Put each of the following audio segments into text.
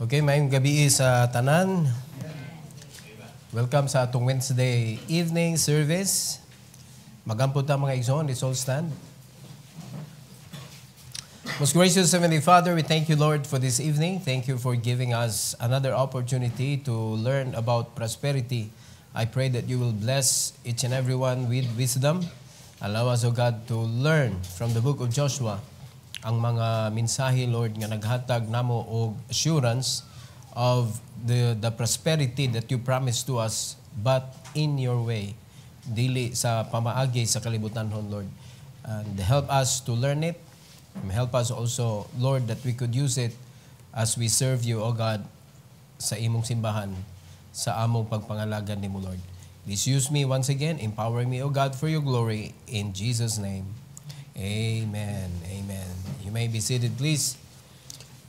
Okay, mayong gabi sa tanan. Welcome sa atong Wednesday evening service. Magampod ta mga igsoon, let's all stand. Most gracious Heavenly Father, we thank you, Lord, for this evening. Thank you for giving us another opportunity to learn about prosperity. I pray that you will bless each and every one with wisdom. Allow us, O God, to learn from the book of Joshua ang mga mensahe, Lord, nga naghatag namo og assurance of the prosperity that you promised to us, but in your way, dili sa pamaagi sa kalibutanhon, Lord. And help us to learn it. Help us also, Lord, that we could use it as we serve you, O God, sa imong simbahan, sa among pagpangalagan nimo, Lord. Please use me once again, empower me, O God, for your glory, in Jesus' name. Amen. Amen. You may be seated, please.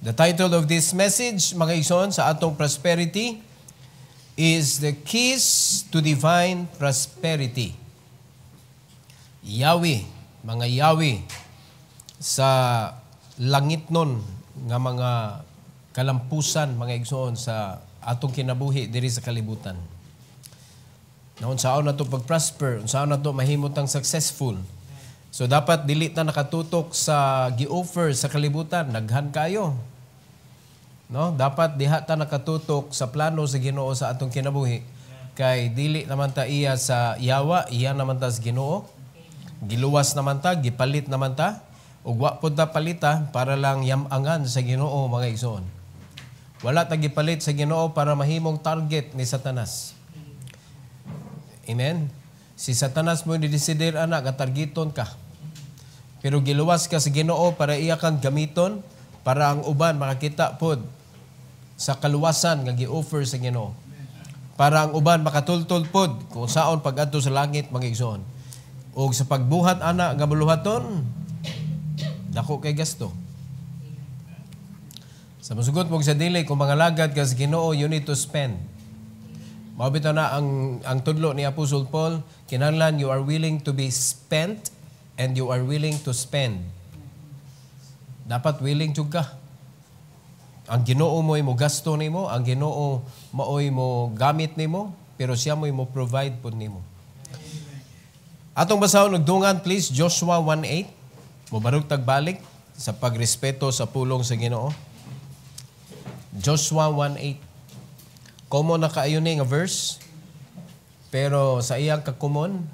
The title of this message, mga igsoon, sa atong prosperity is The Keys to Divine Prosperity. Yawi, mga yawi sa langit nun nga mga kalampusan, mga igsoon, sa atong kinabuhi diri sa kalibutan. Naon saan na to pag-prosper, saan na to mahimutang successful. So dapat dili ta nakatutok sa gi-offer sa kalibutan, daghan kayo. No, dapat diha ta nakatutok sa plano sa Ginoo sa atong kinabuhi. Kay dili naman ta iya sa yawa, iya naman ta sa Ginoo. Giluwas naman ta, gipalit naman ta, ug wa pud ta palita para lang yamangan sa Ginoo, mga igsoon. Wala ta gipalit sa Ginoo para mahimong target ni Satanas. Amen. Si Satanas mo ni-desider anak nga targeton ka. Pero giluwas ka sa Ginoo para iya kang gamiton para ang uban makakita pod sa kaluwasan nga gi-offer sa Ginoo. Para ang uban makatultol pod kung saon pag-adto sa langit, mga igsoon. O sa pagbuhat ana nga buluhaton, dako kay gasto. Sa masugot mo sa dili kung mga lagad ka sa Ginoo, you need to spend. Mabito na ang tudlo ni Apostle Paul, kinahanglan you are willing to be spent and you are willing to spend. Dapat willing jud ka. Ang Ginoo mo imo gasto nimo, ang Ginoo maoy mo gamit nimo, pero siya mo imo provide pud nimo. Atong basahon og dungan, please, Joshua 1:8. Mobarog tagbalik sa pagrespeto sa pulong sa Ginoo. Joshua 1:8. Common na kaayo ni nga verse, pero sa iyang kakumon,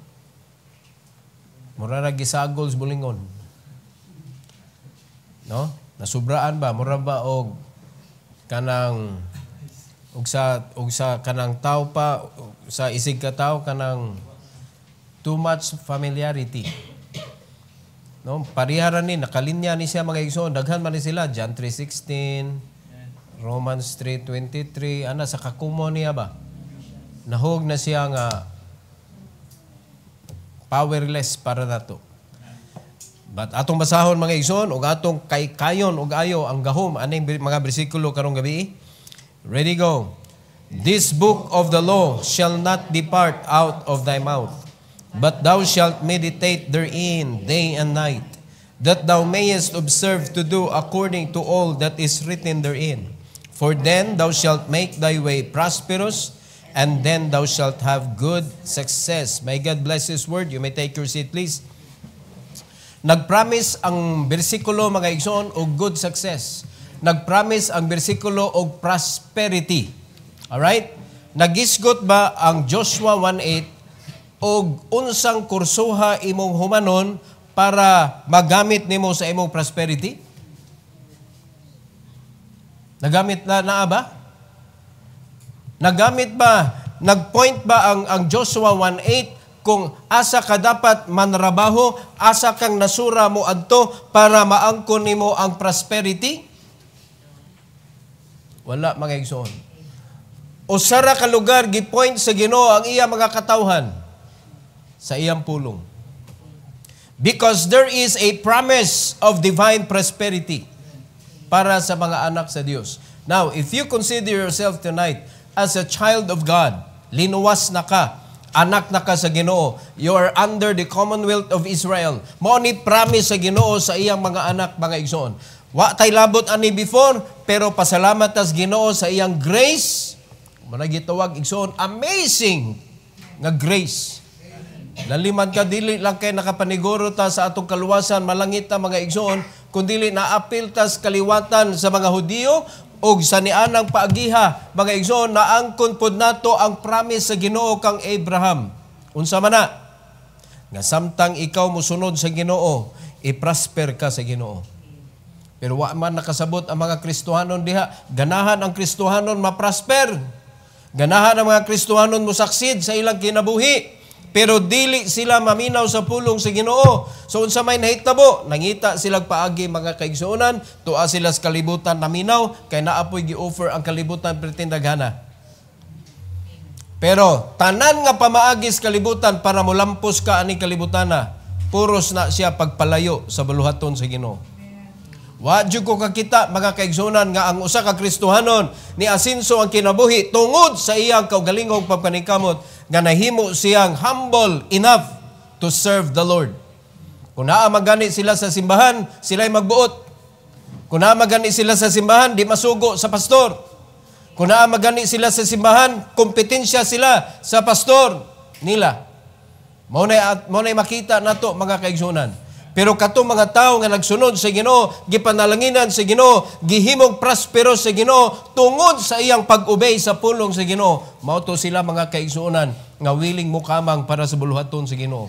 mura ra gisagol sa bulingon. No? Nasubraan ba? Mura ba og kanang og sa kanang tao pa, sa isig ka tao kanang too much familiarity. No? Pariharan ni, nakalinya ni siya, mga igsoon. Daghan man ni sila. John 3:16, Romans 3:23, ana sa kakumon niya ba? Nahog na siya nga powerless para nato. But atong basahon, mga igsoon, ug atong kayon ug ayo ang gahom aning mga bersikulo karong gabi. Ready, go. This book of the law shall not depart out of thy mouth, but thou shalt meditate therein day and night, that thou mayest observe to do according to all that is written therein. For then thou shalt make thy way prosperous, and then thou shalt have good success. May God bless His word. You may take your seat, please. Nagpromise ang bersikulo, mga igsoon, og good success. Nagpromise ang bersikulo og prosperity. Alright? Nagisgot ba ang Joshua 1:8 og unsang kursuha imong humanon para magamit nimo sa imong prosperity? Nagamit na ba? Nagamit ba? Nagpoint ba ang Joshua 1:8 kung asa ka dapat manrabaho, asa kang nasura mo adto para maangkon nimo ang prosperity? Wala, mga igsoon. O sara ka lugar gipoint sa Ginoo ang iya mga katawhan sa iyang pulong. Because there is a promise of divine prosperity para sa mga anak sa Dios. Now, if you consider yourself tonight as a child of God, linuwas na ka, anak na ka sa Ginoo, you are under the Commonwealth of Israel. Mao ni promise sa Ginoo sa iyang mga anak, mga igsoon. Wa tay labot ani before, pero pasalamat tas Ginoo sa iyang grace. Muna gitawag igsoon, amazing nga grace. Laliman ka, dili lang kay nakapaniguro ta sa atong kaluwasan, malangit ta mga igsoon, kundili naapil tas kaliwatan sa mga Hudiyo, o sa nianang paagiha, mga igsoon, naangkon pod nato ang promise sa Ginoo kang Abraham. Unsa man na, nga samtang ikaw musunod sa Ginoo, i-prosper ka sa Ginoo. Pero wa man nakasabot ang mga Kristohanon diha. Ganahan ang Kristohanon ma-prosper. Ganahan ang mga Kristohanon musaksid sa ilang kinabuhi. Pero dili sila maminaw sa pulong sa Ginoo. So unsa may nahitabo, nangita silang paagi mga kaigsuonan, tuwa sila sa kalibutan naminaw, kay naapoy gi-offer ang kalibutan pretindagana. Pero tanan nga pamaagis kalibutan para molampos ka ani kalibutana, puros na siya pagpalayo sa baluhaton sa Ginoo. Wa jud ko kakita mga kaigsuonan nga ang usa ka Kristohanon ni asinso ang kinabuhi tungod sa iyang kaugalingong pagpaningkamot nga nahimo siyang humble enough to serve the Lord. Kung naa magani sila sa simbahan, sila'y magbuot. Kung naa magani sila sa simbahan, di masugo sa pastor. Kung naa magani sila sa simbahan, kompetensya sila sa pastor nila. Mao nay makita nato mga kaigsuonan. Pero katong mga tao nga nagsunod sa Ginoo, gipanalanginan sa Ginoo, gihimong prospero sa Ginoo tungod sa iyang pag-obey sa pulong sa Ginoo, mao to sila mga kaigsuonan nga willing mukamang para sa buluhaton sa Ginoo.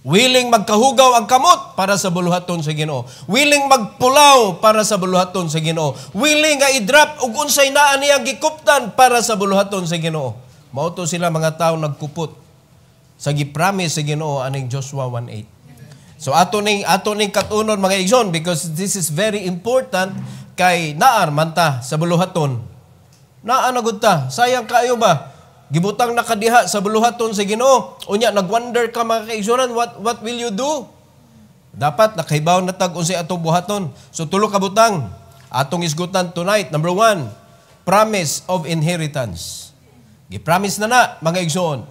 Willing magkahugaw ang kamot para sa buluhaton sa Ginoo. Willing magpulaw para sa buluhaton sa Ginoo. Willing nga i-drop ug unsay naa niyang gikuptan para sa buluhaton sa Ginoo. Mao to sila mga tao nagkupot sa gipromise sa Ginoo aning Joshua 1:8. So ato ning katunon mga igsoon, because this is very important kay naar man ta sa buluhaton. Naa na gud ta, sayang kayo ba? Gibutang nakadiha sa buluhaton sa Ginoo. Unya nagwonder ka mga kaigsuonan, what will you do? Dapat nakahibaw na tag unsay atong buhaton. So tulo ka butang atong isgutan tonight. Number 1, promise of inheritance. Gi-promise na mga igsoon.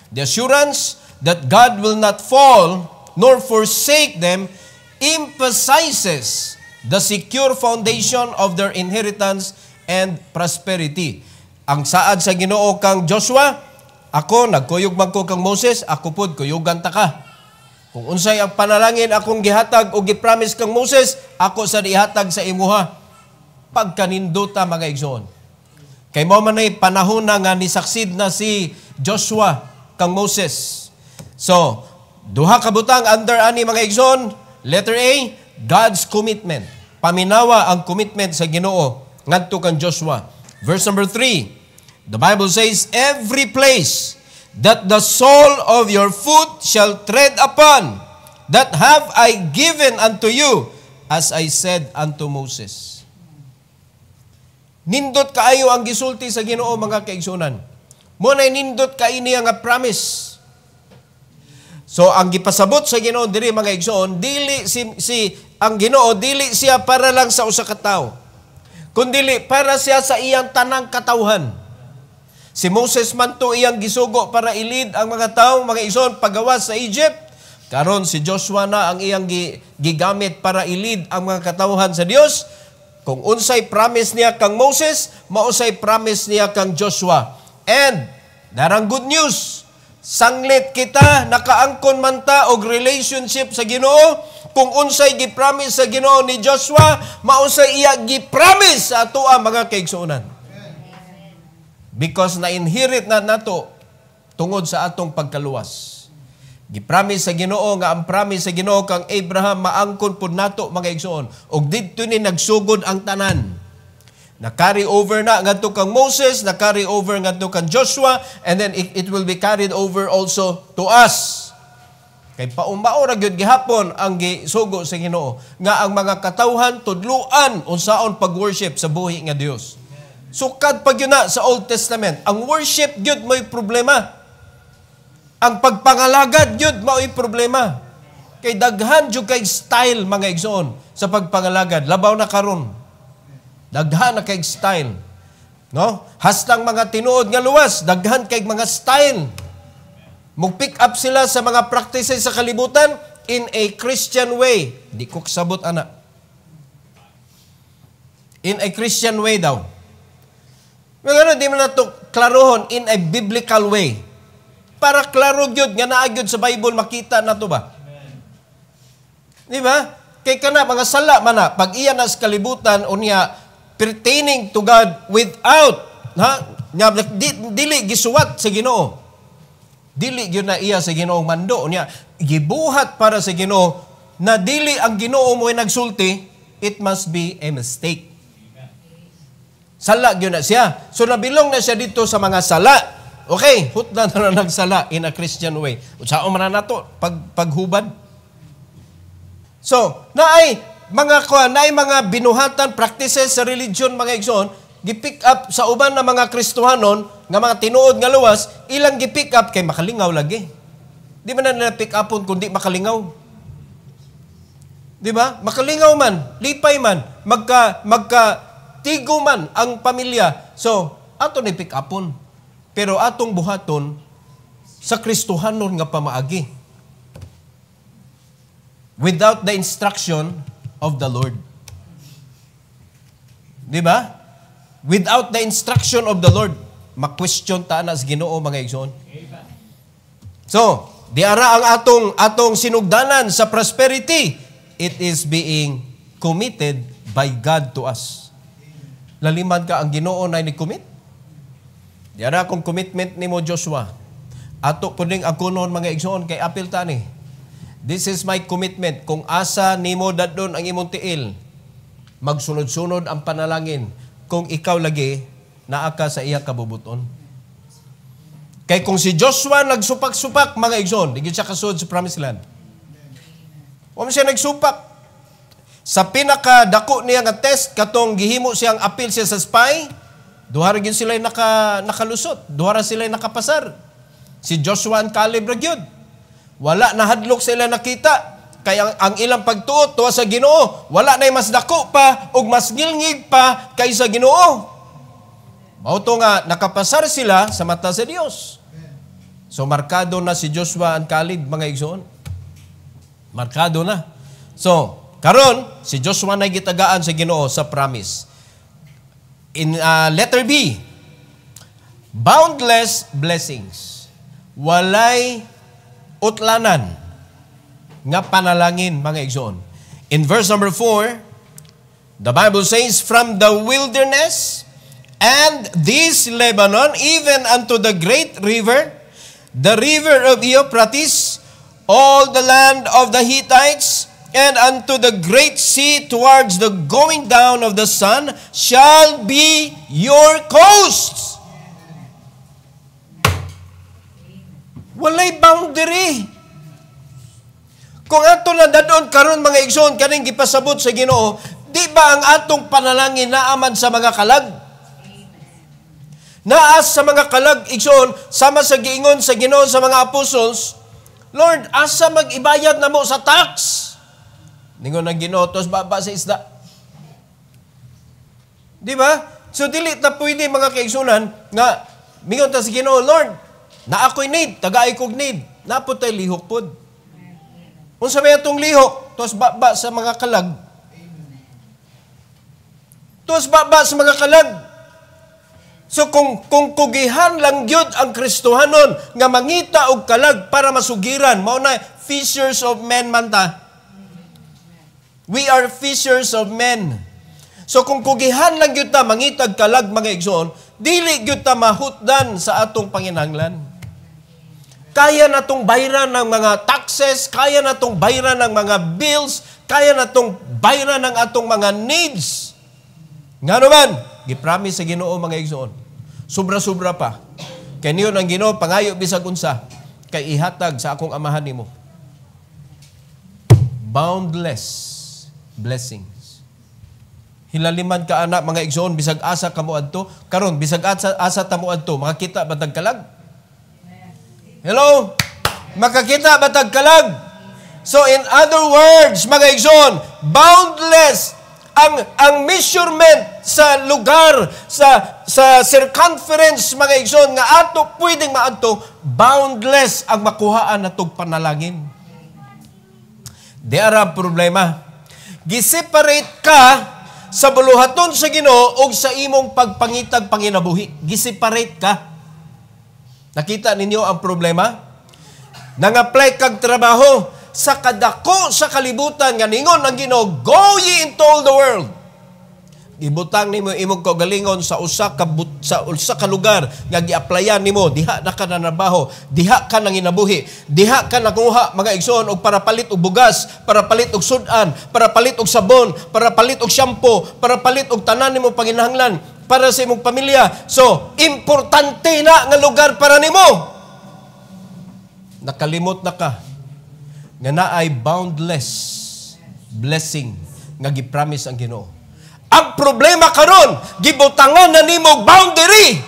The assurance that God will not fall nor forsake them emphasizes the secure foundation of their inheritance and prosperity. Ang saad sa Ginoo kang Joshua, ako nagkuyog man ko kang Moses, ako pod kuyugan ta ka. Kung unsay ang panalangin akong gihatag o gipromise kang Moses, ako sa ihatag sa imuha. Pagkaninduta mga igsoon. Kay mo man ay panahon na nga nisaksid na si Joshua kang Moses. So, duha ka butang under ani mga igsoon. Letter A, God's commitment. Paminawa ang commitment sa Ginoo ngadto kang Joshua. Verse number 3, the Bible says, every place that the sole of your foot shall tread upon, that have I given unto you, as I said unto Moses. Nindot kaayo ang gisulti sa Ginoo mga kaigsunan. Munay nindot kaini nga promise. So ang gipasabot sa Ginoo diri mga igsoon, dili ang Ginoo dili siya para lang sa usa ka tawo, kundi para siya sa iyang tanang katawhan. Si Moses man to iyang gisugo para ilid ang mga tawo mga igsoon pagawas sa Egypt. Karon si Joshua na ang iyang gigamit para ilid ang mga katawhan sa Dios. Kung unsay promise niya kang Moses, mausay promise niya kang Joshua. And darang good news, sanglit kita, nakaangkon man ta og relationship sa Ginoo. Kung unsay gipromise sa Ginoo ni Joshua, mausay iya gipromise sa ato mga kaigsuonan. Because na-inherit na nato tungod sa atong pagkaluwas. Gipromise sa Ginoo nga ang promise sa Ginoo kang Abraham maangkon pud nato mga igsoon. Og didto ni nagsugod ang tanan. Na-carry over na ngadto kang Moses, na-carry over ngadto kang Joshua, and then it will be carried over also to us. Kay paumao ra gyud gihapon ang gisugo sa Ginoo nga ang mga katawhan tudluan unsaon pag-worship sa buhi nga Dios. Sukad pag yun na sa Old Testament, ang worship gyud may problema. Ang pagpangalagad gyud mao'y problema. Kay daghan jud kay style mga igsoon sa pagpangalagad, labaw na karon. Daghan na kay style. No? Hastang mga tinuod nga luwas, daghan kay mga style. Mag-pick up sila sa mga practices sa kalibutan in a Christian way. Di ko kasabot, anak. In a Christian way daw. Ngayon, di mo na ito klarohon in a biblical way. Para klaro gyud nga naagyod sa Bible, makita na to ba? Di ba? Kay kana mga sala man na, pag iya na sa kalibutan, o niya, pertaining to God without, dili gisuwat sa Ginoo. Dili gyud na iya sa Ginoo mando. O niya, gibuhat para sa Ginoo, na dili ang Ginoo mo ay nagsulti, it must be a mistake. Sala gyud na siya. So nabilong na siya dito sa mga sala. Okay, hutdan na nagsala in a Christian way. Saan man na to paghubad. So, naay mga binuhatan practices sa religion mga igsoon, gi-pick up sa uban na mga Kristohanon nga mga tinuod nga luwas, ilang gi-pick up kay makalingaw lagi. Di man na pick upon kundi makalingaw. Di ba? Makalingaw man, lipay man, magka tigo man ang pamilya. So, ato ni pick upon. Pero atong buhaton sa Kristohanon nga pamaagi. Without the instruction of the Lord. Di ba? Without the instruction of the Lord, ma-question ta na sa Ginoo mga igsoon. So, di ara ang atong sinugdanan sa prosperity, it is being committed by God to us. Laliman ka ang Ginoo na ni-commit. Di ara akong commitment ni mo Joshua. Ato puning agunon mga igsoon kay apil tani. This is my commitment. Kung asa nimo dadon ang imong tiil, magsunod-sunod ang panalangin. Kung ikaw lagi, naa ka sa iya kabubuton. Kay kung si Joshua nagsupak-supak, mga igsoon, di siya kasud sa Promised Land. Huwag siya nagsupak. Sa pinakadako niya nga test, katong gihimo siyang apil siya sa spy, duhara gyud sila nakalusot, duhara sila nakapasar. Si Joshua and Caleb ra gyud. Wala na hadlok sila nakita. Kaya ang ilang pagtuot tuwa sa Ginoo, wala na mas dako pa ug mas ngilngig pa kaysa Ginoo. Mauto nga nakapasar sila sa mata sa Dios. So markado na si Joshua and Caleb mga igsoon. Markado na. So karon si Joshua na gitagaan sa Ginoo sa promise. In letter B, boundless blessings. Walay utlanan nga panalangin mga igsoon. In verse number 4, the Bible says, from the wilderness and this Lebanon, even unto the great river, the river of Euphrates, all the land of the Hittites, and unto the great sea towards the going down of the sun, shall be your coasts. Walay boundary. Kung ato na dadon karon mga igsoon kaning gipasabot sa Ginoo, di ba ang atong panalangin naaman sa mga kalag? Naas sa mga kalag igsoon sama sa giingon sa Ginoo sa mga apostles, Lord, asa mag-ibayad namo sa tax? Ningon ang Ginoo tos baba sa isda. Di ba? So dili ta pwede mga kaigsunan nga mingon ta sa Ginoo, Lord, na ako'y need, taga-ay kog need. Napod tayo lihok pod. Kung sabi itong lihok, tos baba sa mga kalag. Tos baba sa mga kalag. So kung kugihan lang gyud ang Kristohanon nga mangita og kalag para masugiran, mao na fishers of men man ta. We are fishers of men. So kung kugihan lang gyud ta mangitag kalag mga igsoon, dili gyud ta mahutdan sa atong panginahanglan. Kaya natong bayran ng mga taxes, kaya natong bayran ng mga bills, kaya natong bayran ng atong mga needs. Nga naman, gipromise sa Ginoo mga igsoon. Sobra-sobra pa. Kaya niyon ang Ginoo pangayo bisag unsa kay ihatag sa akong amahan nimo. Boundless blessings. Hilaliman ka anak mga igsoon bisag asa kamo adto, karon bisag asa tamo adto, makakita ba tagkalag? Hello? Makakita ba tagkalag? So in other words, mga igsoon, boundless ang measurement sa lugar, sa circumference, mga igsoon, nga ato pwedeng maadto, boundless ang makuhaan natong panalangin. Di ara problema. Giseparate ka sa buluhaton sa Ginoo ug sa imong pagpangitag panginabuhi. Giseparate ka. Nakita ninyo ang problema? Nang-apply kag trabaho sa kadako sa kalibutan nga ningon ang Ginoo, go ye into all the world. Gibutang nimo imong kaugalingon sa usa ka lugar nga gi-applyan nimo, diha na ka nanabaho, diha ka nanginabuhi, diha ka nakuha mga igsoon og para palit og bugas, para palit og sudan, para palit og sabon, para palit og shampoo, para palit og tanan nimo panginahanglan para sa imong pamilya. So, importante na nga lugar para nimo. Nakalimot na ka nga naay boundless blessing nga gipromise ang Ginoo. Ang problema karon, gibutangan na nimo boundary.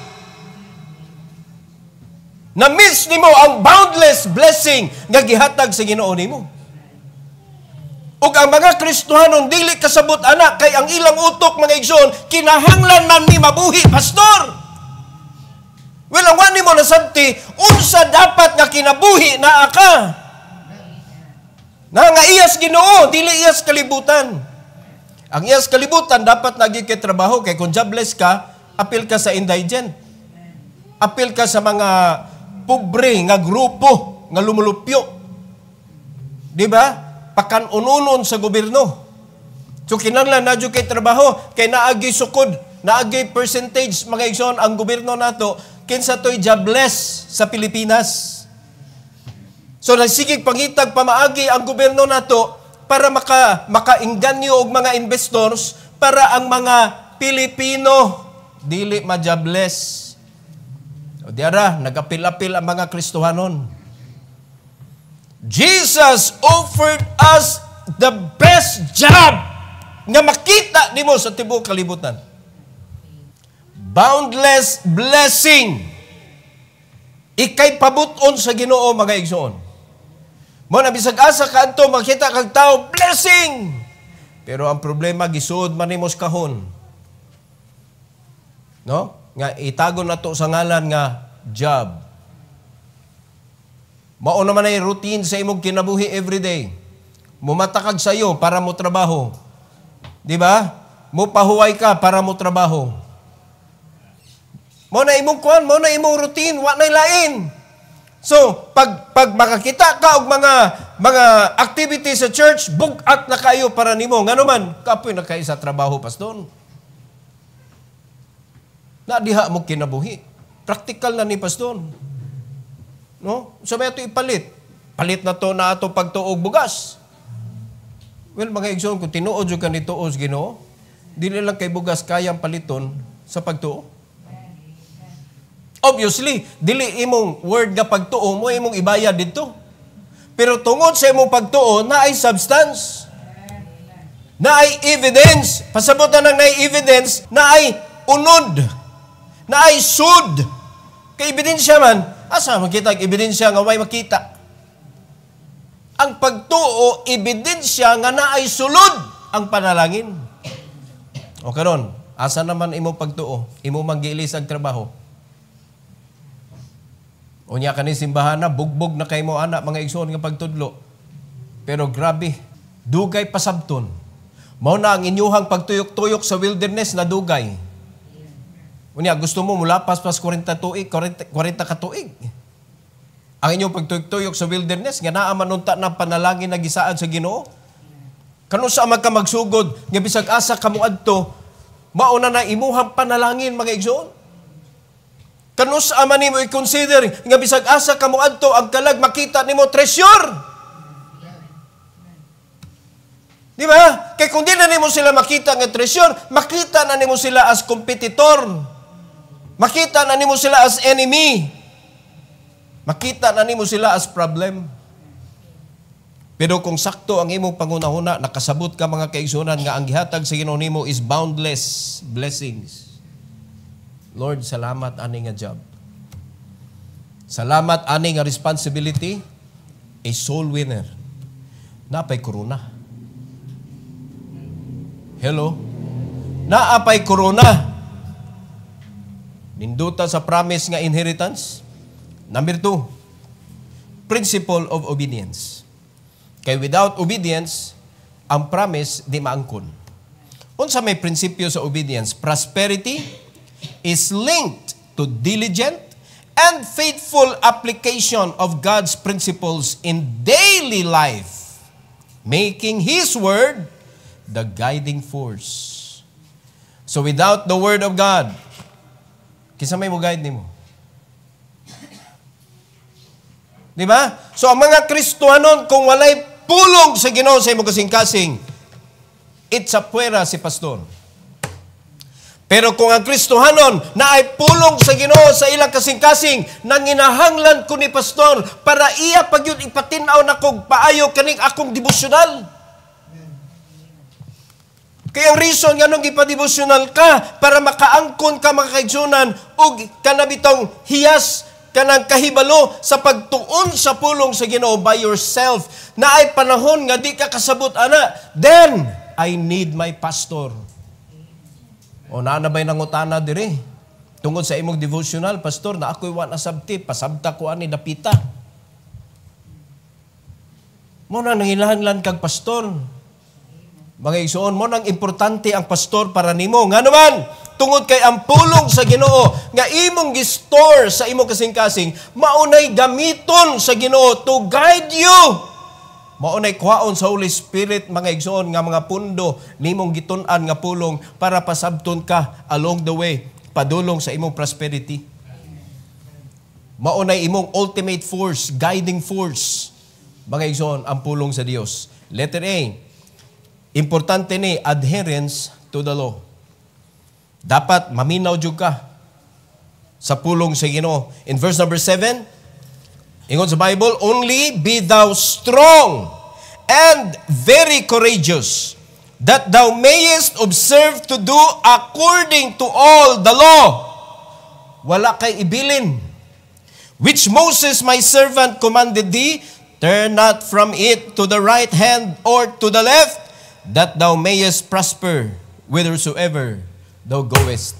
Na-miss nimo ang boundless blessing nga gihatag sa Ginoo nimo. Ug ang mga Kristohanon dili kasabot ana kay ang ilang utok mga igsoon kinahanglan man ni mabuhi, pastor. Well, ang wani mo nasabti, unsa dapat nga kinabuhi na ka? Na nga iyas Ginoo, dili iyas kalibutan. Ang iyas kalibutan, dapat naging kay trabaho. Kaya kung jobless ka, apil ka sa indigent. Apil ka sa mga pobre nga grupo, nga lumulupyo. Di ba? Pakanununon sa gobyerno. So, kinanglan na kay trabaho, kay naagi sukod, naagi percentage, mga igsoon, ang gobyerno nato, kinsa to'y jobless sa Pilipinas. So, nagsigig pangitag pamaagi ang gobyerno nato, para makainganyo og mga investors para ang mga Pilipino dili ma-jobless. O diara, nagapil-apil ang mga Kristohanon. Jesus offered us the best job nga makita nimo sa tibuok kalibutan. Boundless blessing. Ikay pabuton sa Ginoo mga igsoon. Mo na bisag asa kadto makita kag tao blessing. Pero ang problema gisuod man nimo sa kahon. No? Nga itago nato sa ngalan nga job. Mao naman ay routine sa imong kinabuhi everyday. Mumatakag sayo para mo trabaho. Di ba? Mo pahuway ka para mo trabaho. Mo na imong kuan, mo na imong routine, wa nay lain. So, pag makakita ka og mga activities sa church, bugat na kayo para nimo. Ngano man, kapoy na kayo sa trabaho, pastor. Na diha mo kinabuhi. Practical na ni pastor. No? So, may ito ipalit. Palit na to na ato pagtuog bugas. Well, mga igsoon, kung tinuod yung kanituos, Ginoo, dili lang kay bugas kayang paliton sa pagtuo. Obviously, dili imong word nga pagtuo mo, imong ibayad dito. Pero tungod sa imong pagtuo, na ay substance. Na ay evidence. Pasabutan ng na ay evidence, na ay unod. Na ay sud. Kay ebidensya man, asa makita ang ebidensya nga way makita? Ang pagtuo, ebidensya nga na ay sulod ang panalangin. O karon, asa naman imo pagtuo? Imo manggiilis ang trabaho. Unya kani simbahan na, bugbog na kay mo anak, mga igsoon nga pagtudlo. Pero grabe, dugay pasabton. Mao na ang inyuhang pagtuyok-tuyok sa wilderness na dugay. Unya, gusto mo mulapas pas 40 ka tuig. Ang inyong pagtuyok-tuyok sa wilderness, nga naa manunta na panalangin na gisaan sa Ginoo. Kano sa ka magsugod, nga bisag asa kamo adto, mauna na imuhang panalangin, mga igsoon. Kano sa ama nimo i-consider nga bisag asa kamo adto ang kalag makita nimo treasure. Di ba? Kay kung di na nimo sila makita nga treasure, makita na nimo sila as competitor. Makita na nimo sila as enemy. Makita na nimo sila as problem. Pero kung sakto ang imong pangunahuna, nakasabot ka mga kaigsunan nga ang gihatag sa Ginoo nimo is boundless blessings. Lord, salamat ani nga job. Salamat ani nga responsibility. A soul winner. Naapay corona. Hello? Naapay corona. Ninduta sa promise nga inheritance. Number 2, principle of obedience. Kay without obedience, ang promise di maangkon. Unsa may prinsipyo sa obedience? Prosperity is linked to diligent and faithful application of God's principles in daily life, making His Word the guiding force. So without the Word of God, kisa may mo guide nimo? Di ba? So ang mga Kristohanon, kung walay pulong sa Ginoo sa imong kasing-kasing, it's a puwera si pastor. Pero kung ang Kristohanon na ay pulong sa Ginoo sa ilang kasing-kasing, nanginahanglan ko ni pastor para iya pag yun ipatinaw na kog paayo kaning akong devotional. Kaya ang reason nga nung ipadevotional ka, para makaangkon ka mga kaigsunan, o kanabitong hiyas, kanang kahibalo sa pagtuon sa pulong sa Ginoo by yourself, na ay panahon nga di ka kasabot, ana, then, I need my pastor. O naanabay nangutana diri, tungod sa imong devotional, pastor, na ako'y wa na sabti, pasabta ko ani dapita. Mo na nangilahanglan kag pastor. Mga igsoon, mo nang importante ang pastor para nimo. Nga naman, tungod kay ang pulong sa Ginoo nga imong gi-store sa imong kasing-kasing, maunay gamiton sa Ginoo to guide you. Maunay kuhaon sa Holy Spirit, mga igsoon, nga mga pundo nimong gitun-an nga pulong para pasabton ka along the way, padulong sa imong prosperity. Maunay imong ultimate force, guiding force, mga igsoon, ang pulong sa Dios. Letter A, importante ni adherence to the law. Dapat maminaw jud ka sa pulong sa Ginoo. In verse number 7, ingon sa Bible, only be thou strong and very courageous, that thou mayest observe to do according to all the law. Wala kay ibilin. Which Moses my servant commanded thee, turn not from it to the right hand or to the left, that thou mayest prosper whithersoever thou goest.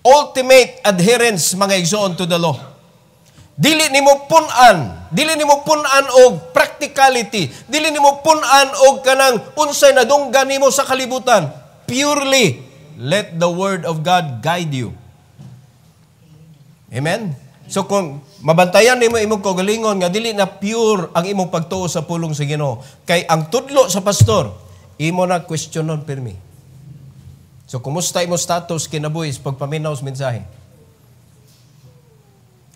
Ultimate adherence, mga igsoon, to the law. Dili nimo punan og practicality, dili nimo punan og kanang unsay nadunggan nimo sa kalibutan. Purely let the word of God guide you. Amen. So kung mabantayan nimo imong kaugalingon nga dili na pure ang imong pagtuo sa pulong sa Ginoo, kay ang tudlo sa pastor imo na questionon pirmi. So, kumusta imong status kinabuhi sa pagpaminaw sa mensahe?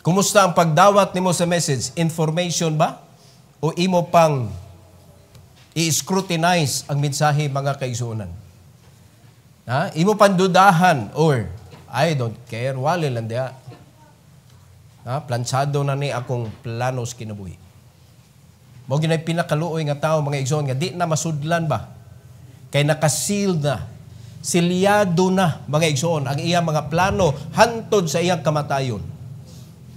Kumusta ang pagdawat nimo sa message? Information ba? O imo pang i-scrutinize ang mensahe, mga kaigsuonan? Ha? Imo pang dudahan or I don't care, wali lang diya. Ha? Plansado na ni akong planos kinabuhi. Mo ginay pinakaluoy nga tao, mga igsoon, nga di na masudlan ba? Kay nakasil na, silyado na, mga igsoon, ang iyang mga plano hantod sa iyang kamatayon.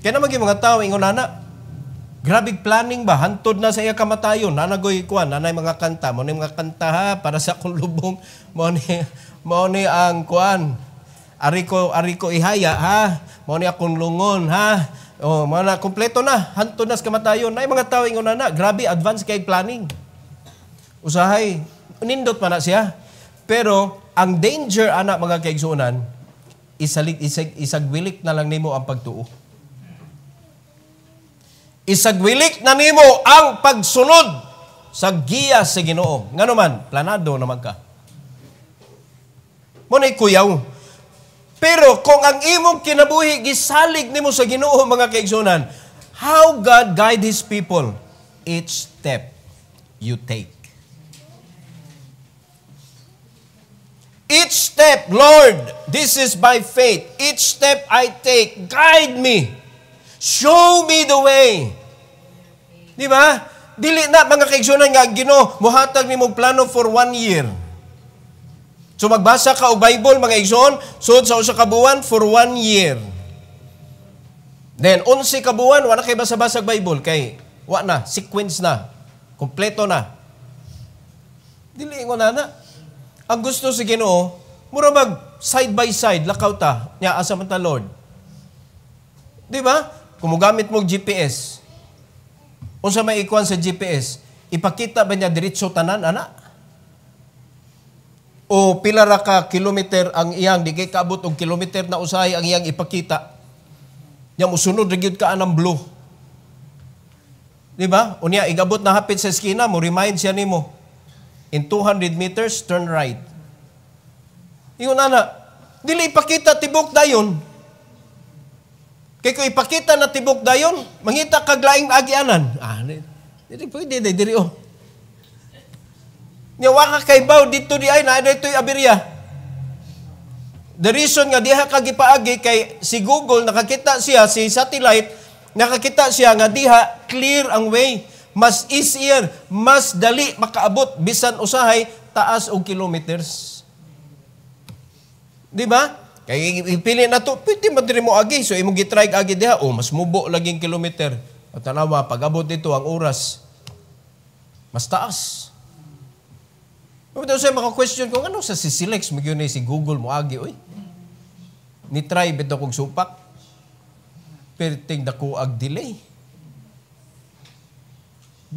Kaya naman yung mga tao, ingon na, grabing planning ba, hantod na sa iyang kamatayon, nanagoy kuan, nanay mga kanta, mo ni mga kanta ha, para sa akong lubong, mo ni ang kuan, ariko ihaya ha, mo ni akong lungon ha, o mo na, kompleto na, hantod na sa kamatayon. Nay mga tao, ingon na, grabe, advance kay planning. Usahay, nindot pa na siya. Pero, ang danger, anak, mga kaigsuunan, isagwilik na lang nimo ang pagtuo. Isagwilik na nimo ang pagsunod sa giya sa Ginoo. Nga naman, planado naman ka. Muna'y kuyaw. Pero kung ang imong kinabuhi, gisalig nimo sa Ginoo, mga kaigsuunan, how God guide His people? Each step you take. Each step, Lord, this is by faith. Each step I take, guide me. Show me the way. Di ba? Dili na, mga kaigsunan nga, Ginoo, muhatag ni mong plano for 1 year. So magbasa ka o Bible, mga igsoon, sud sa usa ka buwan for 1 year. Then, 11 ka buwan, wala kay basa-basag Bible, kay, na, sequence na, kompleto na. Dili ko na. Ang gusto sa Ginoo, mura mag side by side, lakaw ta, niya asa man ta Lord. Di ba? Kung gamit mo GPS, unsa may ikuan sa GPS, ipakita ba niya diretso tanan, ana? o pila ra ka kilometer ang iyang, di kay kaabot og kilometer na usahay ang iyang ipakita, niya musunod rin ka anang blue. Di ba? O niya, igabot na hapit sa eskina mo, remind siya nimo, in 200 meters, turn right. Yun dili ipakita tibok dayon. Kaya kung ipakita na tibok dayon, mangita kaglaing agianan. Dili pwede, diri o. Niya, waka kay baw, dito di ay, na dito'y aberya. The reason nga diha kagipaagi kay si Google, nakakita siya, si satellite, nakakita siya nga diha, clear ang way. Mas easier, mas dali makaabot, bisan usahay, taas og kilometers. Di ba? Kaya ipili na to, pwede madiri mo agi. So, imong gitry agi diha, mas mubo laging kilometer. At tanawa, pag-abot dito ang oras, mas taas. Pwede siya maka-question kung ano sa sisilex, magyunay si Google mo agi, ni-try bito kong supak, perting dako ag delay.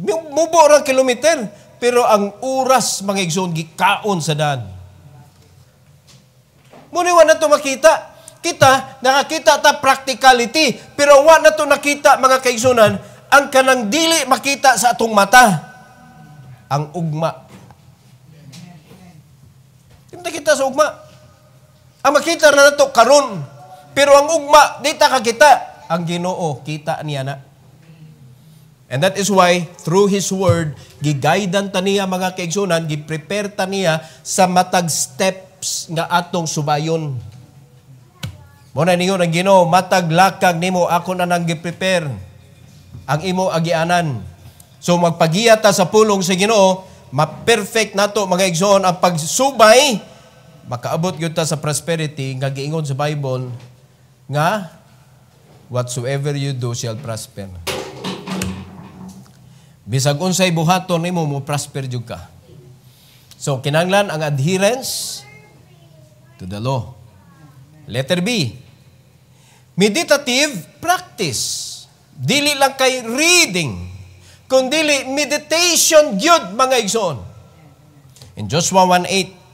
Mubo ra kilometer, pero ang oras mga igsoon gikaon sa daan. Muniwan na ito makita. Kita, nakakita ta practicality, pero wa na ito nakita mga kaigsunan, ang kanang dili makita sa atong mata. Ang ugma. Kita sa ugma. Ang makita na nato karon, pero ang ugma, di ta kakita. Ang Ginoo, kita niya na. And that is why, through His Word, gigaydan ta niya mga kaigsunan, giprepare ta niya sa matag steps nga atong subayon. Muna niyo ang Ginoo, matag lakag nimo, ako na nang giprepare ang imo agianan. So magpagiya ta sa pulong sa Ginoo, ma-perfect nato mga igsoon ang pagsubay, makaabot gyud ta sa prosperity nga giingon sa Bible nga whatsoever you do shall prosper. Bisag unsay buhaton nimo mo prosper jud ka. So kinahanglan ang adherence to the law. Letter B. Meditative practice. Dili lang kay reading, kundili meditation gyud mga igsoon. In Joshua 1:8,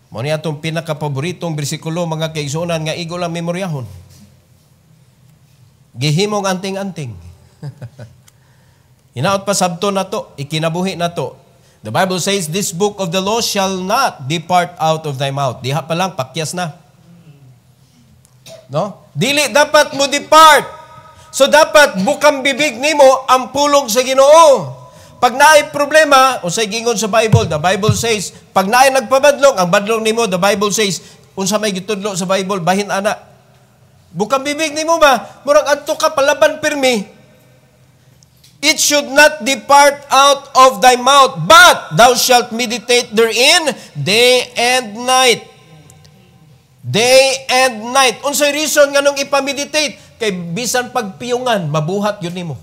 mo ni atong pinakapaboritong bersikulo mga kaigsuonan nga igo lang memoryahon. Gihimong anting-anting. Hinaot pa sabto na to, ikinabuhi na to. The Bible says, this book of the law shall not depart out of thy mouth. Diha pa lang, pakyas na. No? Dili dapat mo depart. So dapat bukang bibig nimo ang pulong sa Ginoo. Pag naay problema, unsay gingon sa Bible, the Bible says, pag naay nagpabadlong, ang badlong nimo, the Bible says, unsa may gitudlo sa Bible, bahin ana. Bukang bibig nimo ba? Murag adto ka palaban pirmi. It should not depart out of thy mouth, but thou shalt meditate therein day and night. Day and night. Unsay reason nga nung ipameditate? Kay bisan pagpiyungan, mabuhat yun nimo.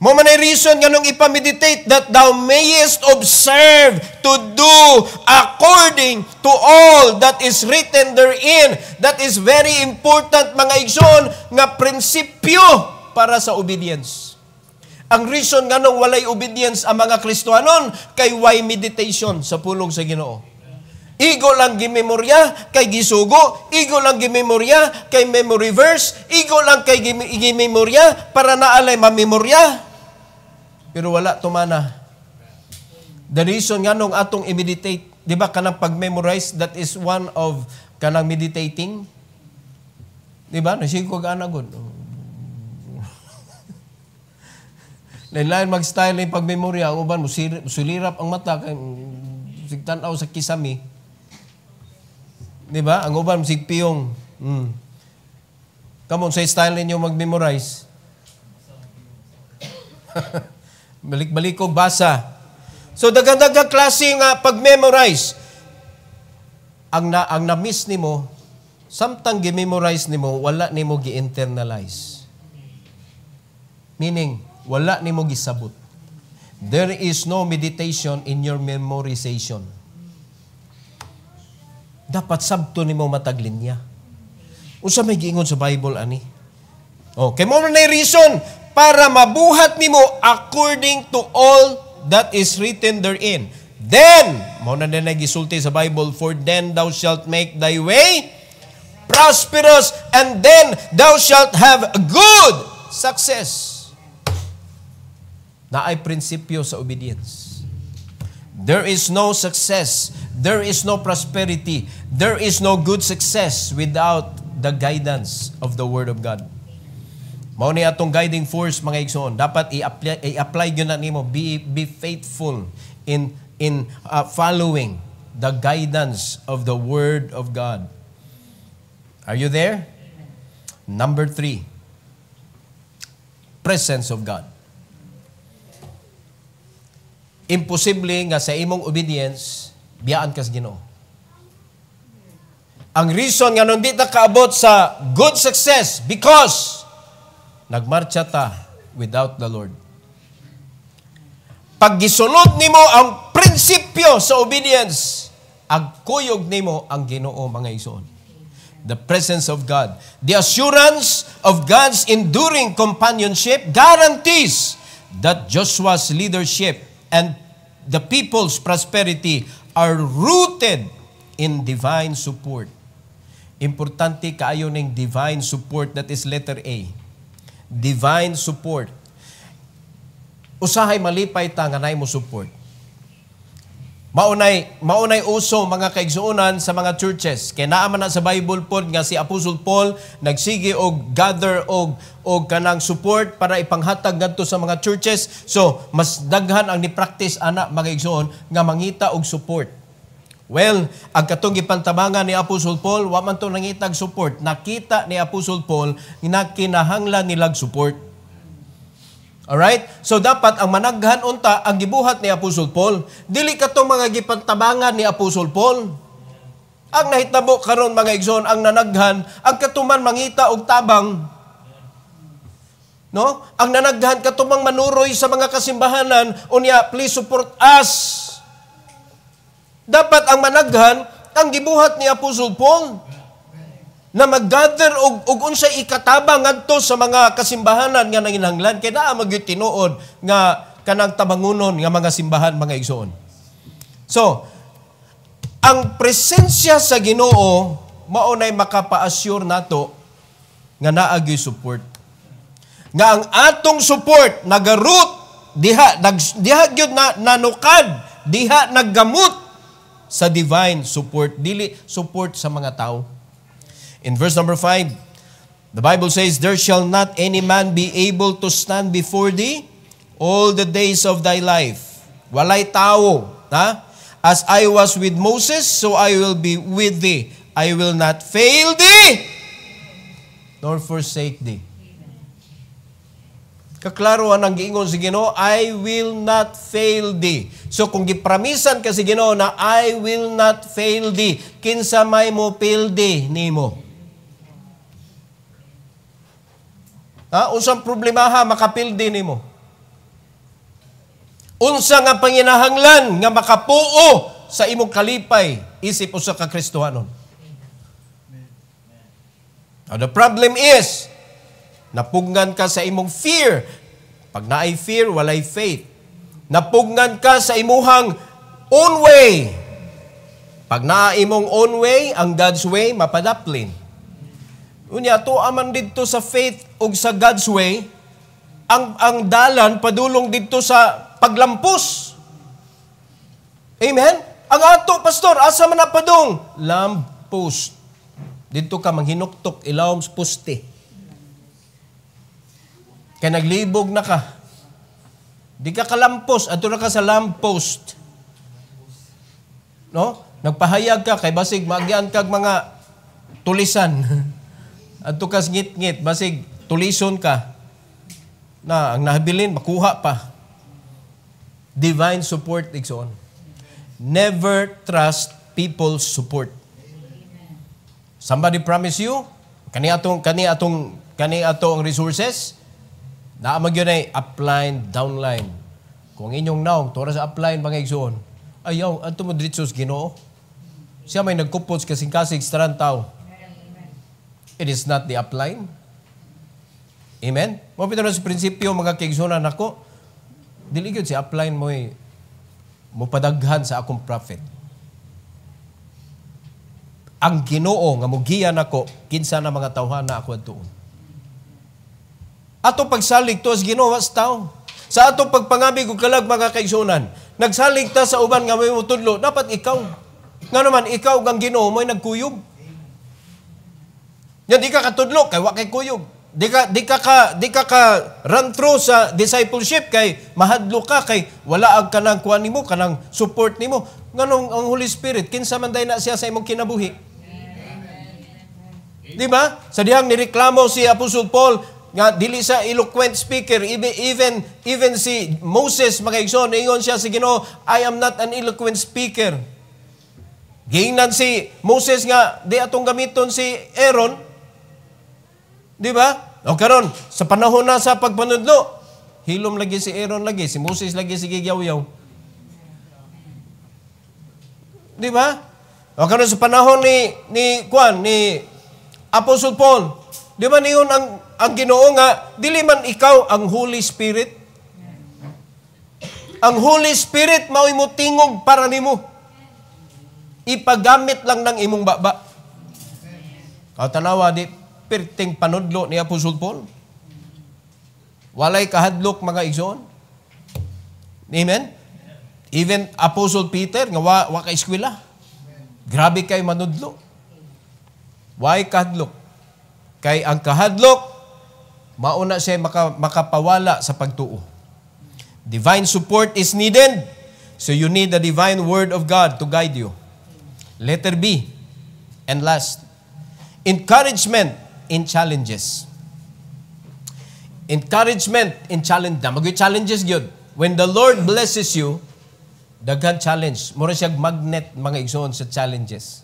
Mo man ay reason nga nung ipameditate that thou mayest observe to do according to all that is written therein. That is very important mga igsoon nga prinsipyo para sa obedience. Ang reason nga nung walay obedience ang mga Kristohanon kay why meditation sa pulong sa Ginoo. Igo lang gimemorya kay gisugo, igo lang gimemorya kay memory verse, igo lang kay gimemorya para naalay mamemorya. Pero wala tumana. The reason nga nung atong i-meditate, di ba kanang pag-memorize, that is one of kanang meditating. Di ba? Nasigog anagod. Lain-lain mag-style ng pag-memorya, ang uban, sulirap ang mata, sigtanaw sa kisami. Di ba? Ang uban, sigpiyong. Come on, sa style ninyo mag-memorize. Balik-balik ko basa. So, dagang-dagang klase nga pag-memorize. Ang na-miss nimo, samtang gi-memorize nimo, wala nimo gi-internalize. Meaning, wala nimo gisabot. There is no meditation in your memorization. Dapat sabto nimo mataglinya. Unsa may giingon sa Bible ani? Okay, mo na reason para mabuhat nimo according to all that is written therein. then, mo na din gisulti sa Bible, for then thou shalt make thy way prosperous, and then thou shalt have good success. Na ay prinsipyo sa obedience. There is no success, there is no prosperity, there is no good success without the guidance of the Word of God. Mao ni atong guiding force, mga igsoon. Dapat i-apply yun na nimo. Be faithful in following the guidance of the Word of God. Are you there? Number 3, presence of God. Imposible nga sa imong obedience, biyaan ka sa Ginoo. Ang reason nga nung di ta kaabot sa good success, because nagmarcha ta without the Lord. Pag gisunod nimo ang prinsipyo sa obedience, agkuyog nimo ang Ginoo, mga igsoon. The presence of God. The assurance of God's enduring companionship guarantees that Joshua's leadership and the people's prosperity are rooted in divine support. Importante kaayo ning divine support, that is letter A. Divine support. Usahay malipay ta nga nay mo support. Maunay uso, mga kaigsuonan, sa mga churches. Kaya naaman na sa Bible pod nga si Apostle Paul nagsige og gather og kanang support para ipanghatag ngadto sa mga churches. So mas daghan ang ni-practice ana, mga igsoon, nga mangita og support. Well, ang katong gipantabangan ni Apostle Paul, wa man to nangitag support. Nakita ni Apostle Paul na kinahanglan nilag support. Alright? So dapat ang managhan unta ang gibuhat ni Apostle Paul. Dili katong mga gipantabangan ni Apostle Paul. Ang nahitabo karon, mga igsoon, ang nanaghan, ang katuman mangita og tabang. No? Ang nanaghan katumang manuroy sa mga kasimbahanan, unya, please support us. Dapat ang managhan, ang gibuhat ni Apostle Paul, na mag-gather og unsay ikatabang ngadto sa mga kasimbahanan nga nanginahanglan, kay naa magyud tinuod nga kanang tabangunon nga mga simbahan, mga igsoon. So, ang presensya sa Ginoo mao nay makapa-assure nato nga naa gyud support. Nga ang atong support nagaroot diha gyud nanukad, diha naggamot sa divine support, dili support sa mga tao. In verse number 5, the Bible says, there shall not any man be able to stand before thee all the days of thy life. Walay tao, ha? As I was with Moses, so I will be with thee. I will not fail thee, nor forsake thee. Kaklaro ang giingon si Ginoo, I will not fail thee. So kung gipramisan ka si Ginoo na I will not fail thee, kinsa may mo fail thee nimo? Unsang problemaha makapildi nimo? Unsa nga panginahanglan nga makapuo sa imong kalipay isip usa ka Kristohanon? Now the problem is, napugnan ka sa imong fear. Pag naay fear, walay faith. Napugnan ka sa imuhang own way. Pag naa imong own way, ang God's way, mapadaplin. Unya, to aman dito sa faith ug sa God's way, ang dalan padulong dito sa paglampos. Amen? Ang ato, pastor, asa man na padung? Lamppost. Dito ka manghinuktok, ilawom sa poste. Kaya naglibog na ka. Di ka kalampos, ato na ka sa lamppost. No? Nagpahayag ka, kay basig maagian kag mga tulisan. Ato ka ngit-ngit, basig tulison ka. Na, ang nahabilin, makuha pa. Divine support, igsoon. Never trust people's support. Somebody promise you, kani atong resources, naamag yun ay upline, downline. Kung inyong naong, tora sa upline, mga igsoon, ayaw, ato mo dritsos Ginoo. Siya may nagkupot kasing-kasing tao. It is not the upline. Amen? Mapito na sa prinsipyo, mga kaigsunan ako, diligod si upline mo mupadaghan sa akong prophet. Ang Ginoo nga mugiya nako kinsa na mga tawhana ako adtuon. Ato pagsalig to as Ginoo was tao. Sa ato pagpangabig ug kalag mga kaigsunan, nagsalig ta sa uban nga may mutudlo, dapat ikaw. Nga naman ikaw ang Ginoo mo'y nagkuyog. Yan di ka katudlo kay wa kay kuyog. Di ka run through sa discipleship kay mahadlo ka kay wala ag kanang kuan nimo kanang support nimo. Nganong ang Holy Spirit kinsa man day na siya sa imong kinabuhi. Di ba? Sa dihang nireklamo si Apostle Paul nga dili sa eloquent speaker, even si Moses makaigsoon ingon siya sa Ginoo, I am not an eloquent speaker. Giingnan si Moses nga di atong gamiton si Aaron. Di ba? O karon sa panahon na sa pagpanudlo, hilom lagi si Aaron lagi, si Moses lagi si gigyaw-yaw. Di ba? O karon sa panahon ni Apostle Paul, di ba niyon ang Ginoo nga dili man ikaw ang Holy Spirit. Ang Holy Spirit mao'y mo tingog para nimo. Ipagamit lang ng imong baba. Kaw tanawa di perting panudlo ni Apostle Paul. Walay kahadlok mga igsoon. Amen? Even Apostle Peter nga wa ka eskwela. Grabe kay manudlo. Why kahadlok? Kay ang kahadlok, mauna siya makapawala sa pagtuo. Divine support is needed, so you need the divine word of God to guide you. Letter B, and last, encouragement in challenges. Encouragement in challenge. Mag-challenges yun. When the Lord blesses you, daghan challenge. Mura siyang magnet mga igsoon sa challenges.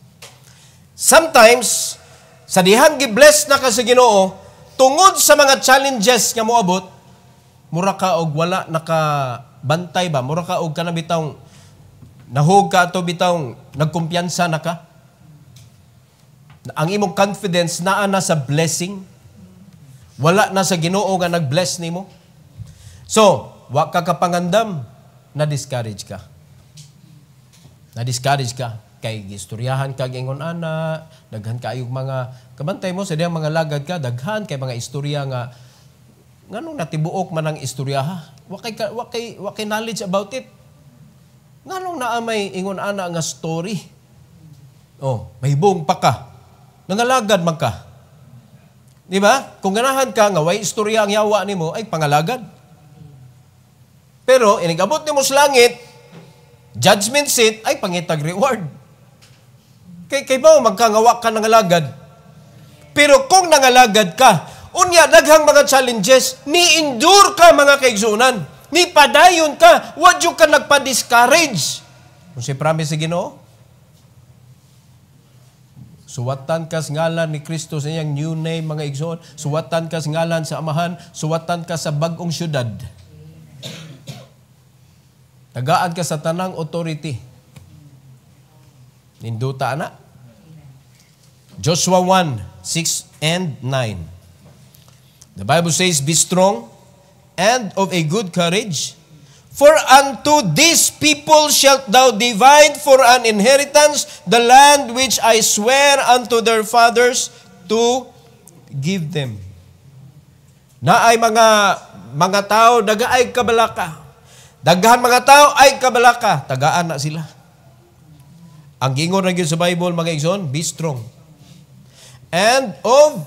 Sometimes, sa dihang gi-bless na ka sa Ginoo, tungod sa mga challenges nga moabot, mura ka og wala nakabantay ba? Mura ka og kana bitawng nahug ka ato bitawng nagkumpiyansa na ka. Ang imong confidence naa na sa blessing. Wala na sa Ginoo nga nag-bless nimo. So, wa ka kapangandam, na-discourage ka. Na-discourage ka. Kay istoryahan kag ingon ana, daghan kaayog mga kabantay mo sa diyang mga lagad ka, daghan kay mga istorya nga nganong natibuok man ang istoryaha. Wa kay knowledge about it. Nganong naa may ingon ana nga story. Oh, mahibong pa ka. Nangalagad man ka. Di ba? Kung ganahan ka nga way istorya ang yawa nimo ay pangalagad. Pero inigabot nimo sa langit, judgment seat ay pangitag reward. Kay ba magkangawa ka ng alagad? Pero kung nangalagad ka, unya daghang mga challenges, ni-endure ka mga kaigsunan. Ni padayon ka, wadyo ka nagpa-discourage. Kung si promise si Ginoo, suwatan ka sa ngalan ni Kristo sa iyang new name mga igsoon, suwatan ka sa ngalan sa Amahan, suwatan ka sa bagong syudad. Tagaan ka sa tanang authority. Ninduta na. Joshua 1:6 and 9. The Bible says, be strong and of a good courage, for unto these people shalt thou divide for an inheritance the land which I swear unto their fathers to give them. Na ay mga tao, dagaay kabalaka. Daghan mga tao ay kabalaka. Tagaan na sila. Ang gingon na yun sa Bible, mga igsoon, be strong. And of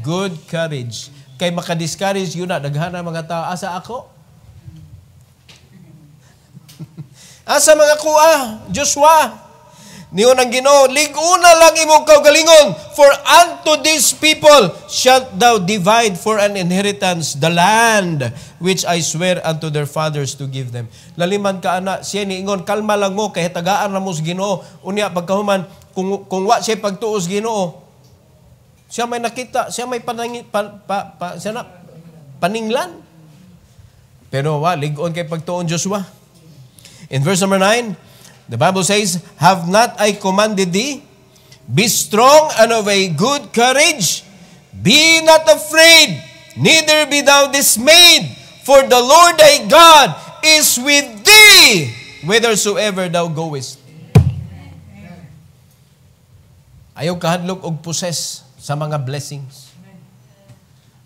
good courage. Kay makadiscourage yun na, daghan na mga tao, asa ako? Asa mga kuha, Joshua? Niyon ang Ginoo, liguna lang imong kaugalingon, for unto these people shalt thou divide for an inheritance the land which I swear unto their fathers to give them. Laliman ka ana, siya niingon, kalma lang mo, kay tagaan na mo sa Ginoo. Unya, pagkahuman, kung wa siya pagtuos Ginoo, siya may nakita, siya may paninglan. Pero ligon kay pagtuon Joshua. In verse number 9, the Bible says, have not I commanded thee? Be strong and of a good courage. Be not afraid, neither be thou dismayed, for the Lord thy God is with thee whithersoever thou goest. Ayaw kahadlok og possess sa mga blessings.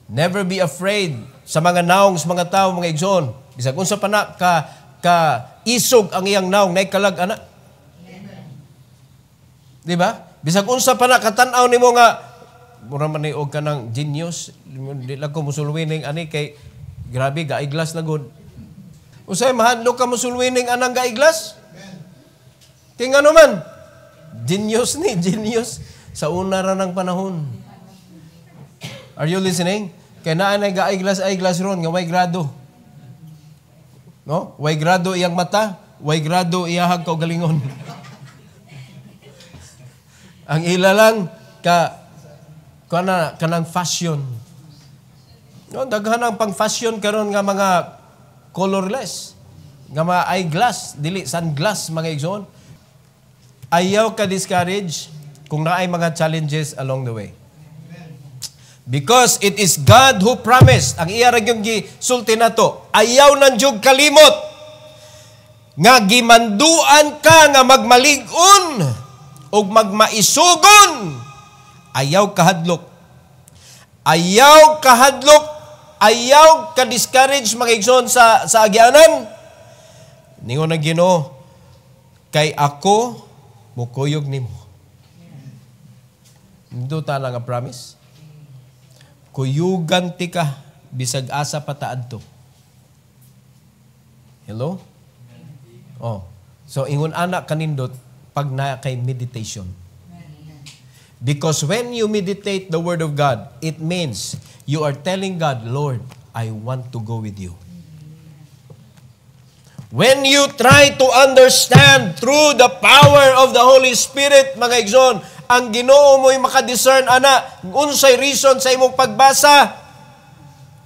Never be afraid sa mga naong sa mga tao, mga igsoon. Bisag unsa pa na ka isog ang iyang naong nay kalag ana. Di ba? Bisag unsa pa na katan-aw nimo nga mura man ni og kanang genius, di lang ko musulwining ani kay grabe gaiglas na gud. Usay mahadlok ka musulwining anang gaiglas? Kay ngano man? Genius sa una ra ng panahon. Are you listening? Kaya naanay gaiglas ron nga way grado. No? Way grado iyang mata, way grado iyahag kaugalingon. Ang ila lang kanang fashion. No, daghan ang pang-fashion karon nga mga colorless, nga mga eyeglass, dili sunglass mga igsoon. Ayaw ka discourage kung naay mga challenges along the way. Because it is God who promised. Ang iya ra gyud gisulti nato. Ayaw nang jug kalimot nga gimanduan ka nga magmalig-on ug magmaisugon. Ayaw kahadlok. Ayaw kahadlok. Ayaw ka discourage mga igsoon sa agyanan. Ningon na Ginoo, kay ako mukuyog nimo. Ito tala nga promise. Kuyugan ti ka bisag asa pataadto. Hello? Oh. So ingon anak kanindot pag na kay meditation. Because when you meditate the Word of God, it means you are telling God, Lord, I want to go with you. When you try to understand through the power of the Holy Spirit, mga igsoon, ang Ginoo mo'y makadiscern, ana, unsay reason sa imong pagbasa.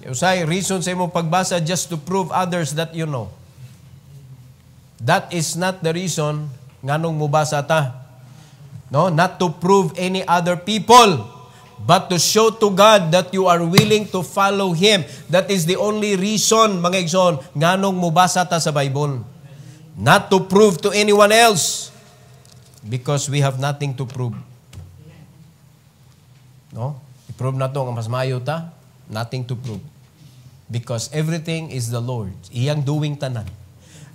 Unsay reason sa imong pagbasa just to prove others that you know. That is not the reason nganong mubasa ta. No, not to prove any other people, but to show to God that you are willing to follow Him. That is the only reason, mga igsoon, nganong mubasa ta sa Bible. Not to prove to anyone else, because we have nothing to prove. No? I-prove na to nga mas maayo ta, nothing to prove. Because everything is the Lord. Iyang doing tanan.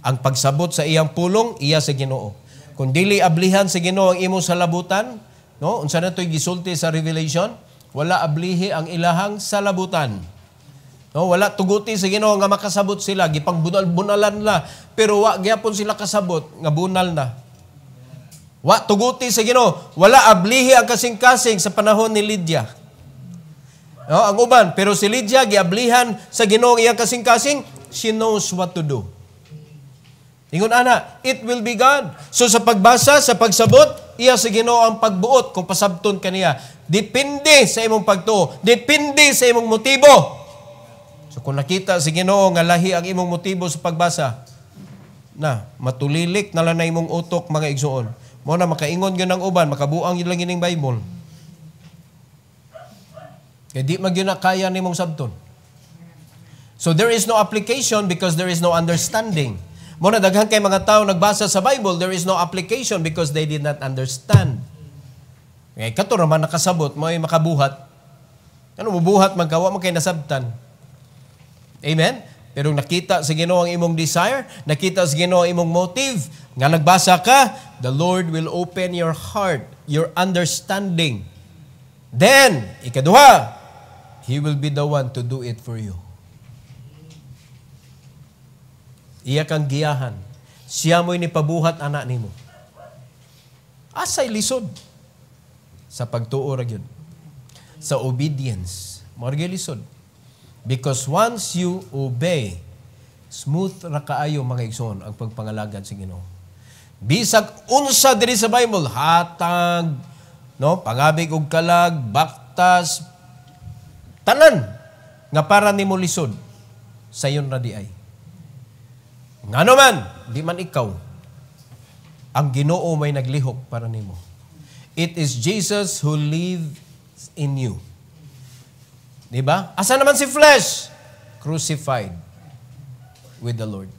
Ang pagsabot sa iyang pulong, iya sa Ginoo. Kung dili ablihan sa Ginoo ang imong salabutan, no? Unsa na to'y gisulti sa Revelation, wala ablihi ang ilahang salabutan. No, wala tuguti sa Ginoo nga makasabot sila, gipang bunal-bunalan la, pero wa gyapon sila kasabot nga bunal na. Wa tuguti sa Ginoo, wala ablihi ang kasing-kasing sa panahon ni Lydia. No, ang uban, pero si Lydia giablihan sa Ginoo iyang kasing-kasing, she knows what to do. Ingon ana, it will be God. So sa pagbasa, sa pagsabot, iya sa Ginoo ang pagbuot kung pasabton kaniya. Depende sa imong pagtuo. Depende sa imong motibo. So kung nakita sa Ginoo nga lahi ang imong motibo sa pagbasa, na matulilik na lang na imong utok mga igsoon. Mo na makaingon gyud ng uban, makabuang gyud lang ining Bible. Kaya di magyud na kaya nimong sabton. So there is no application because there is no understanding. Muna daghan kay mga tao nagbasa sa Bible, there is no application because they did not understand. Ngay kato raman nakasabot, mo ay makabuhat. Ano mubuhat magkawa man kay nasabtan. Amen? Pero nakita sa Ginoo ang imong desire, nakita sa Ginoo ang imong motive, nga nagbasa ka, the Lord will open your heart, your understanding. Then, ikaduha, He will be the one to do it for you. Iya kang giyahan. Siya mo'y nipabuhat anak nimo. Asay lisod sa pagtuo ra gyud. Sa obedience. Mao ra lisod. Because once you obey, smooth ra kaayo mga igsoon ang pagpangalagad sa Ginoo. Bisag unsa diri sa Bible, hatag, no, pangabig og kalag, baktas, tanan nga para nimo lisod sayon ra di ay. Ngano man, di man ikaw, ang Ginoo may naglihok para nimo. It is Jesus who lives in you. Diba? Asa naman si flesh? Crucified with the Lord.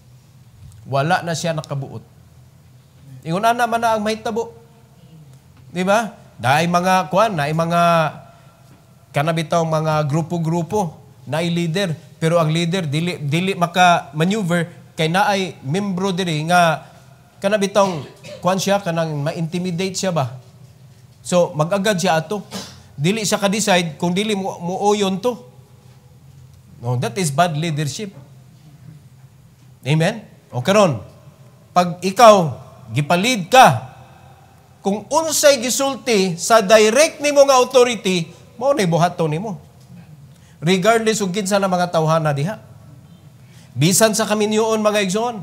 wala na siya nakabuot. Ingon ana man na ang mahitabo. Di ba? Dahil mga kanabitaw mga grupo-grupo na leader, pero ang leader dili maka-maneuver kay naay membro diri nga kanabitong siya kanang ma-intimidate siya ba. So mag-agad siya ato. Dili siya ka-decide kung dili mo uyon to. No, that is bad leadership. Amen? O karon, pag ikaw gipalid ka, kung unsay gisulti sa direct nimo nga authority, mao nay buhaton nimo. Regardless ug kinsa na mga tawhana diha. Bisan sa kaminyoon mga igsoon,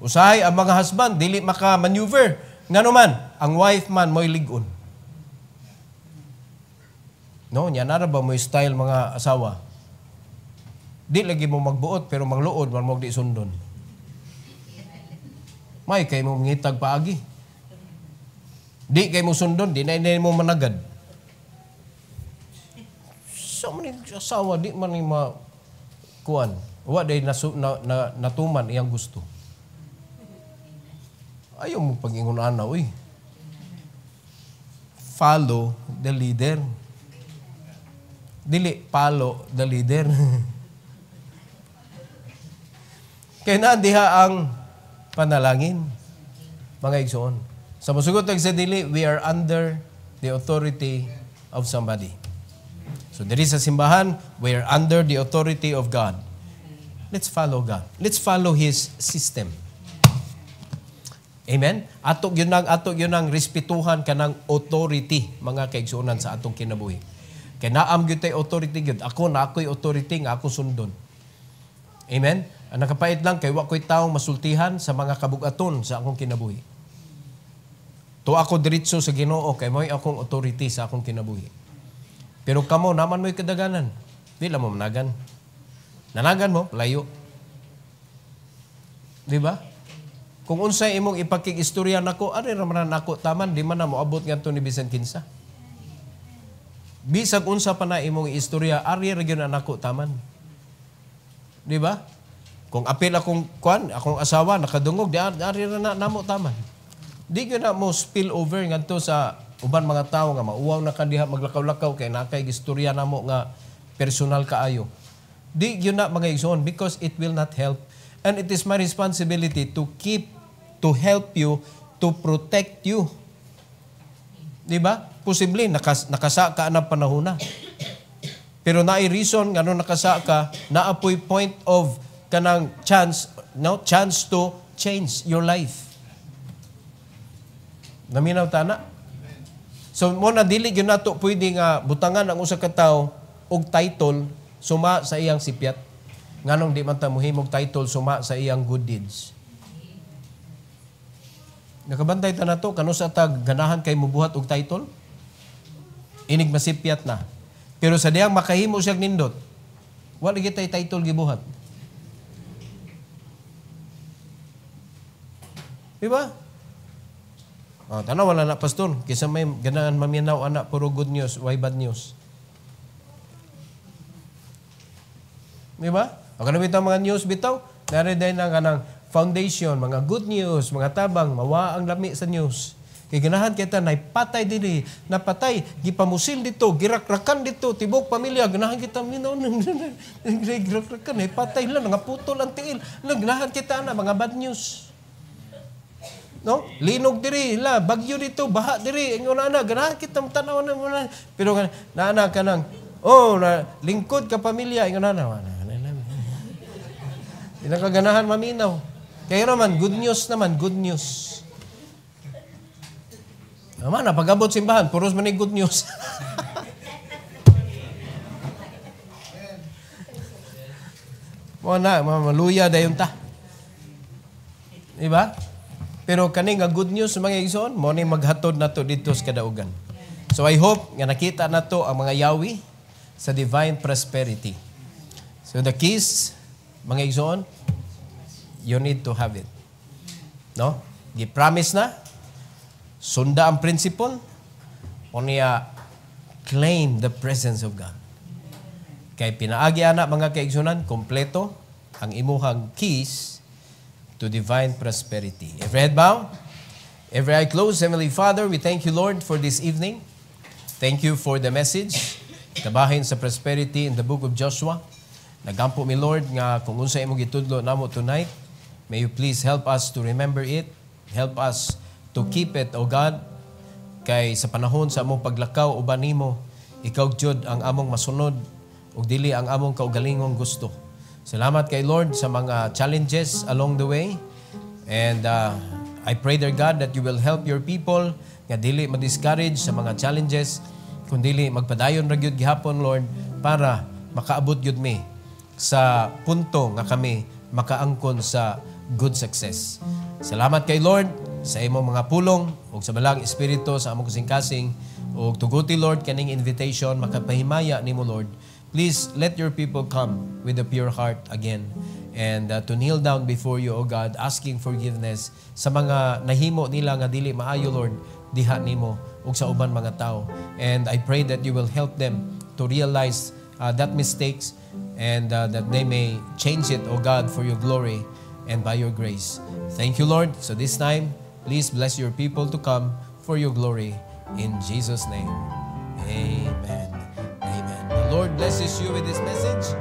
usahay ang mga husband dili maka-maneuver. Ngano man, ang wife man mo'y ligon. No, nya na ba mo style mga asawa? Di lagi mo magbuot pero magluod man mo di sundon. May kay mo ngitag paagi. Di kay mo sundon, di na mo managad. So man asawa di man ni kuan. Wa day natuman iyang gusto. Ayaw mo pag-ingon ana, uy. Follow the leader. Dili follow the leader. Kaya na diha ang panalangin, mga igsoon. Sa masugot sa dili, we are under the authority of somebody. So there is a simbahan, we are under the authority of God. Let's follow God. Let's follow His system. Amen? Ato yun ang respetuhan kanang authority, mga kaigsuonan sa atong kinabuhi. Kaya naam yun tayo authority yun. Ako'y authority nga ako sundon. Amen? Ang nakapait lang, kay wako'y taong masultihan sa mga kabugaton sa akong kinabuhi. To ako diritso sa Ginoo, kay mo'y akong authority sa akong kinabuhi. Pero kamo, naman mo'y kadaganan. Di lang mo managan. Nanagan mo, layo. Di ba? Kung unsay imong ipakig-istorya nako, ari ra man nako taman, di man na moabot ngadto ni bisan kinsa. Bisag unsa pa na imong istorya, ari ra gyud nako taman. Di ba? Kung apil akong akong asawa nakadungog, di ari ra na namo taman. Di gyud na mo spill over ngadto sa uban mga tawo nga mauwaw na kadiha maglakaw-lakaw kay nakay istorya namo nga personal kaayo. Di gyud na mga igsoon because it will not help. And it is my responsibility to help you, to protect you. Di ba? Posible, nakasa ka na panahon na. Pero naay reason nga nung nakasa ka, naapoy point of kanang chance to change your life. Naminaw tana? So, muna dili yun nato pwede nga butangan ang usa ka tawo og title suma sa iyang sipyat. Nganong di man ta mohimog title suma sa iyang good deeds. Nakabantay ta nato kano sa tag ganahan kay mubuhat og title? Inig masipyat na. Pero sa diyang makahimo siya nindot, wala gitay title gibuhat. Diba? Tanaw wala na pastor, kisa may ganahan maminaw anak puro good news, why bad news? Diba? O kanang bitaw mga news bitaw, nariday na kanang foundation, mga good news, mga tabang, mawa ang lami sa news. Kaya ganahan kita na patay dili, napatay, gipamusil dito, girakrakan dito, tibok pamilya, ganahan kita minaw, girakrakan, patay lang, nga putol ang tiil, ganahan kita na, mga bad news. No? Linog diri, bagyo dito, baha diri, na, ganahan kita tanaw na, pero naana ka nang, lingkod ka pamilya, na, hindi na kaganahan maminaw. Kaya naman, good news naman, good news. Naman, napag-abot simbahan, puros man good news. Maluya dayon ta. Diba? Pero kaning nga good news, mga igsoon, mo ni maghatod na to dito sa kadaugan. So I hope nga nakita na to ang mga yawi sa divine prosperity. So the keys, mga igsoon, you need to have it. No? Gi-promise na, sunda ang principle, o niya claim the presence of God. Kay pinaagi ana mga kaigsunan, kompleto ang imuhang keys to divine prosperity. Every head bow, every eye closed. Heavenly Father, we thank you, Lord, for this evening. Thank you for the message, kabahin sa prosperity in the book of Joshua. Nagampo mi, Lord, nga kung unsa imong gitudlo namo tonight, may you please help us to remember it. Help us to keep it, O God. Kay sa panahon sa among paglakaw uban nimo, ikaw jud ang among masunod ug dili ang among kaugalingong gusto. Salamat kay Lord sa mga challenges along the way. And I pray, dear God, that you will help your people nga dili ma-discourage sa mga challenges, kundi magpadayon ra gyud gihapon, Lord, para makaabot gyud mi sa punto nga kami makaangkon sa good success. Salamat kay Lord sa imong mga pulong ug sa balang espiritu sa among kasing-kasing ug tuguti, Lord, kaning invitation makapahimaya nimo, Lord. Please let your people come with a pure heart again and to kneel down before you, O God, asking forgiveness sa mga nahimo nila nga dili maayo, Lord, diha nimo ug sa uban mga tao. And I pray that you will help them to realize that mistakes and that they may change it, O God, for your glory and by your grace. Thank you, Lord. So this time, please bless your people to come for your glory. In Jesus' name, amen. Amen. The Lord blesses you with this message.